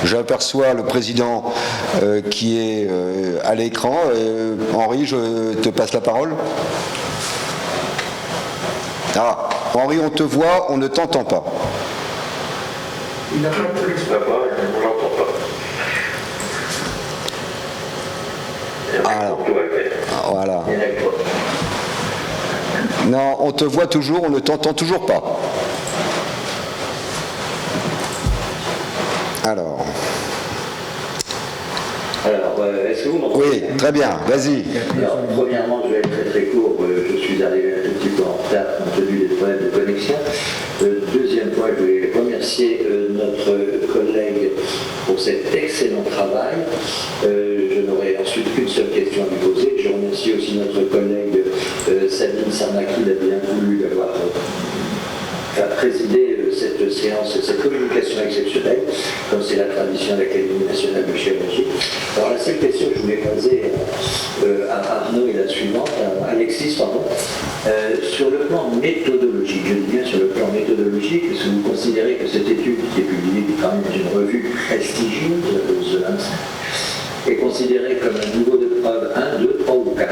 J'aperçois le président qui est à l'écran. Henri, je te passe la parole. Ah, Henri, on te voit, on ne t'entend pas. Il n'a pas de l'expérience, on ne l'entend pas. Alors, voilà. Non, on te voit toujours, on ne t'entend toujours pas. Alors, est-ce que vous m'entendez? Oui, très bien, vas-y. Alors, premièrement, je vais être très très court. Je suis arrivé un tout petit peu en retard compte tenu des problèmes de connexion. Deuxième point, je voulais remercier notre collègue pour cet excellent travail. Je n'aurai ensuite qu'une seule question à lui poser. Je remercie aussi notre collègue Sabine Sarnaki d'avoir bien voulu d'avoir présidé cette séance, cette communication exceptionnelle, comme c'est la tradition de l'Académie nationale de chirurgie. Alors la seule question que je voulais poser à Arnaud est la suivante, à Alexis, pardon. Sur le plan méthodologique, je dis bien sur le plan méthodologique, est-ce que vous considérez que cette étude qui est publiée quand même dans une revue prestigieuse, The Lancet, est considérée comme un niveau de preuve 1, 2, 3 ou 4?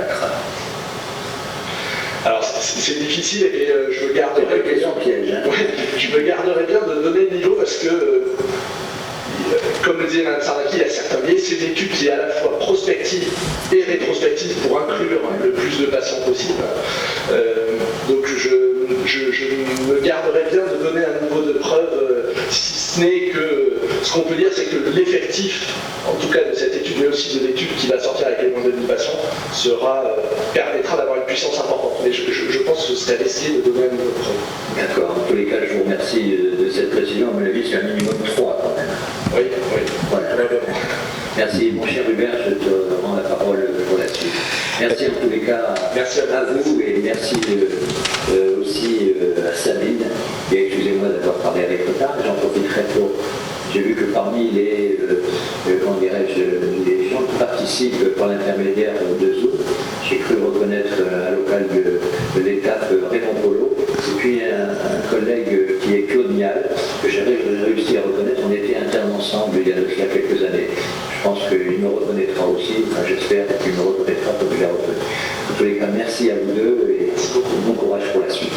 Alors c'est difficile et je me garderai question piège. Hein. Ouais, je me garderai bien de donner le niveau parce que, comme le disait Mme Sarnaki, il y a certains biais, c'est une étude qui est à la fois prospective et rétrospective pour inclure le plus de patients possible. Donc je me garderai bien de donner un niveau de preuve, si ce n'est que ce qu'on peut dire, c'est que l'effectif, en tout cas de cette étude, mais aussi de l'étude qui va sortir avec les moins de 1000 patients, permettra d'avoir une puissance importante. Mais je pense que ce serait risqué de donner un niveau de preuve. D'accord. En tous les cas, je vous remercie de cette précision. À mon avis, c'est un minimum 3 quand même. Oui. Voilà. Merci. Mon cher Hubert, je te rends la parole pour la suite. Merci en tous les cas merci à vous et merci aussi à Sabine. Et excusez-moi d'avoir parlé avec retard, j'en profiterai pour... J'ai vu que parmi les gens qui participent par l'intermédiaire de Zoom, j'ai cru reconnaître à local de l'étape Raymond Polo, et puis un collègue qui est Claude Nial, que j'ai réussi à reconnaître. On était internes ensemble il y a de cela quelques années. Je pense qu'il me reconnaîtra aussi, enfin j'espère qu'il me reconnaîtra comme je l'ai reconnu. En tous les cas, merci à vous deux et bon courage pour la suite.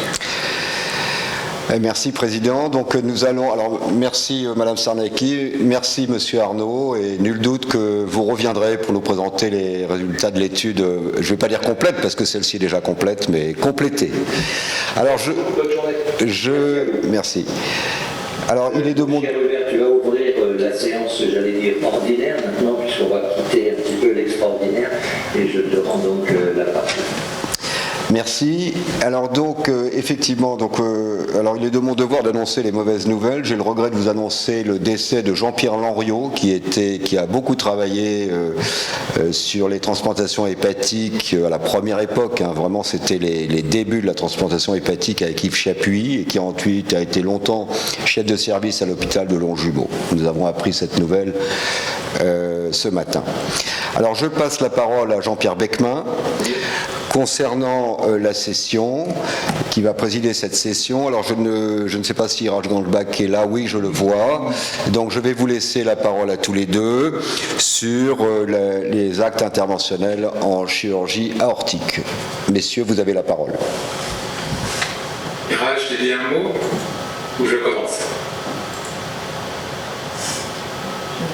Merci Président. Donc nous allons, alors merci Madame Sarnaki, merci Monsieur Arnaud, et nul doute que vous reviendrez pour nous présenter les résultats de l'étude, je ne vais pas dire complète parce que celle-ci est déjà complète, mais complétée. Alors merci. Alors il est de mon... Cher Hubert, tu vas ouvrir la séance, j'allais dire ordinaire maintenant, puisqu'on va quitter un petit peu l'extraordinaire, et je te rends donc la parole. Merci. Alors donc effectivement, alors il est de mon devoir d'annoncer les mauvaises nouvelles. J'ai le regret de vous annoncer le décès de Jean-Pierre Lanriot, qui a beaucoup travaillé sur les transplantations hépatiques à la première époque. Hein, vraiment, c'était les débuts de la transplantation hépatique avec Yves Chapuis, et qui ensuite a été longtemps chef de service à l'hôpital de Longjumeau. Nous avons appris cette nouvelle ce matin. Alors je passe la parole à Jean-Pierre Beckmin concernant la session, qui va présider cette session. Alors je ne sais pas si Raj Gandbach est là, oui je le vois, donc je vais vous laisser la parole à tous les deux sur les actes interventionnels en chirurgie aortique. Messieurs, vous avez la parole. Raj, tu dis un mot ou je commence?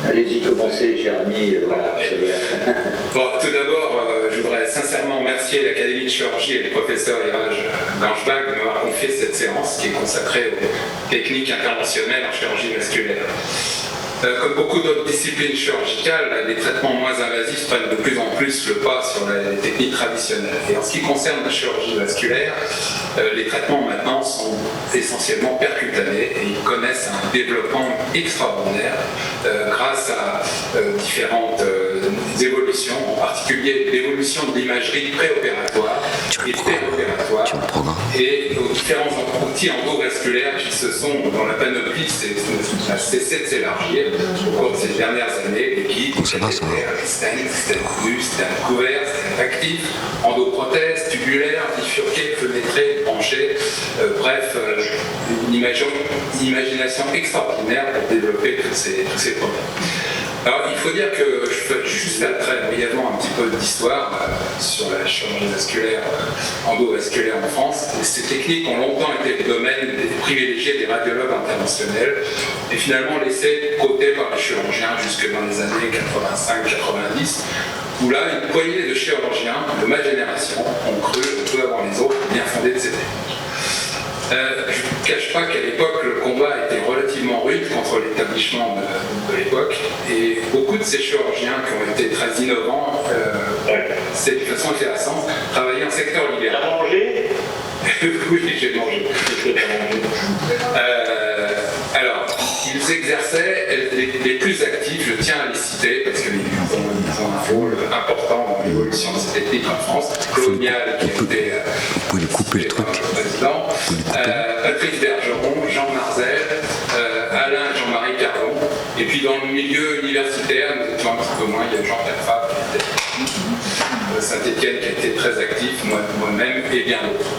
Allez-y, commencez, cher ami. Voilà. Bon, tout d'abord, je voudrais sincèrement remercier l'Académie de chirurgie et le professeur Raj Gandbach de m'avoir confié cette séance qui est consacrée aux techniques interventionnelles en chirurgie vasculaire. Comme beaucoup d'autres disciplines chirurgicales, les traitements moins invasifs prennent de plus en plus le pas sur les techniques traditionnelles. Et en ce qui concerne la chirurgie vasculaire, les traitements maintenant sont essentiellement percutanés et ils connaissent un développement extraordinaire grâce à différentes évolutions en particulier l'évolution de l'imagerie préopératoire et péropératoire, et aux différents outils endovasculaires qui se sont, dans la panoplie, n'a cessé de s'élargir au cours de ces dernières années, les guides, stènes nues, stènes couverts, stènes actifs, endoprothèses, tubulaires, bifurqués, fenêtrés, branchés, bref, une imagination extraordinaire pour développer tous ces problèmes. Alors, il faut dire que je fais juste là très brièvement un petit peu d'histoire sur la chirurgie vasculaire, endovasculaire en France. Et ces techniques ont longtemps été le domaine des privilégiés des radiologues interventionnels et finalement laissées de côté par les chirurgiens jusque dans les années 85-90, où là, une poignée de chirurgiens de ma génération ont cru, un peu avant les autres, bien fondé de ces techniques. Je ne cache pas qu'à l'époque, le combat était relativement rude contre l'établissement de l'époque, et beaucoup de ces chirurgiens qui ont été très innovants, c'est de façon intéressante, travaillaient en secteur libéral. T'as mangé? Oui, j'ai mangé. Alors, ils exerçaient, les plus actifs, je tiens à les citer, parce qu'ils ont un rôle important dans l'évolution de ces techniques en France. Claude Mial, qui a été président, Patrice Bergeron, Jean Marzel, Alain et Jean-Marie Cardon, et puis dans le milieu universitaire, nous étions un petit peu moins, il y a Jean-Pierre Fabre, Saint-Étienne qui a été très actif, moi-même et bien d'autres.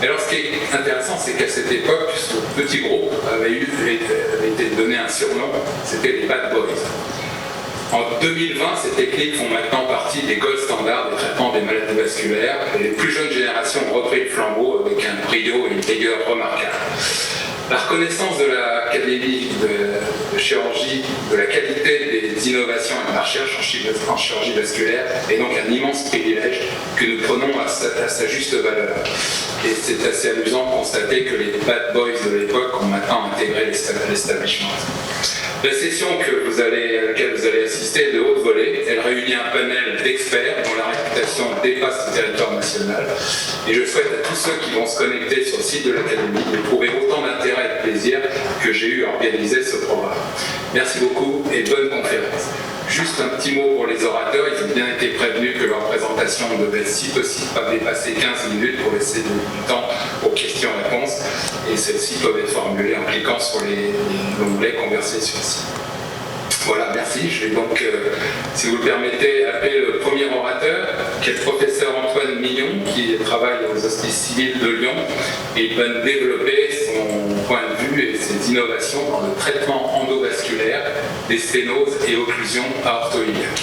Alors ce qui est intéressant, c'est qu'à cette époque, ce petit groupe avait été donné un surnom, c'était les Bad Boys. En 2020, ces techniques font maintenant partie des gold standards des traitements des maladies vasculaires, et les plus jeunes générations ont repris le flambeau avec un brio et une rigueur remarquables. La reconnaissance de l'Académie de chirurgie de la qualité des innovations et de la recherche en chirurgie vasculaire est donc un immense privilège que nous prenons à sa juste valeur. Et c'est assez amusant de constater que les bad boys de l'époque ont maintenant intégré l'establishment. La session à laquelle vous allez assister est de haute volée. Elle réunit un panel d'experts dont la réputation dépasse le territoire national. Et je souhaite à tous ceux qui vont se connecter sur le site de l'Académie d'éprouver autant d'intérêt et de plaisir que j'ai eu à organiser ce programme. Merci beaucoup et bonne conférence. Juste un petit mot pour les orateurs, ils ont bien été prévenus que leur présentation devait si possible pas dépasser 15 minutes pour laisser du temps aux questions-réponses, et celles-ci peuvent être formulées en cliquant sur l'onglet « Converser sur le site ». Voilà, merci. Je vais donc, si vous le permettez, appeler le premier orateur, qui est le professeur Antoine Millon, qui travaille aux Hospices civils de Lyon, et il va nous développer son point de vue et ses innovations dans le traitement endovasculaire des sténoses et occlusions aortoïdiales.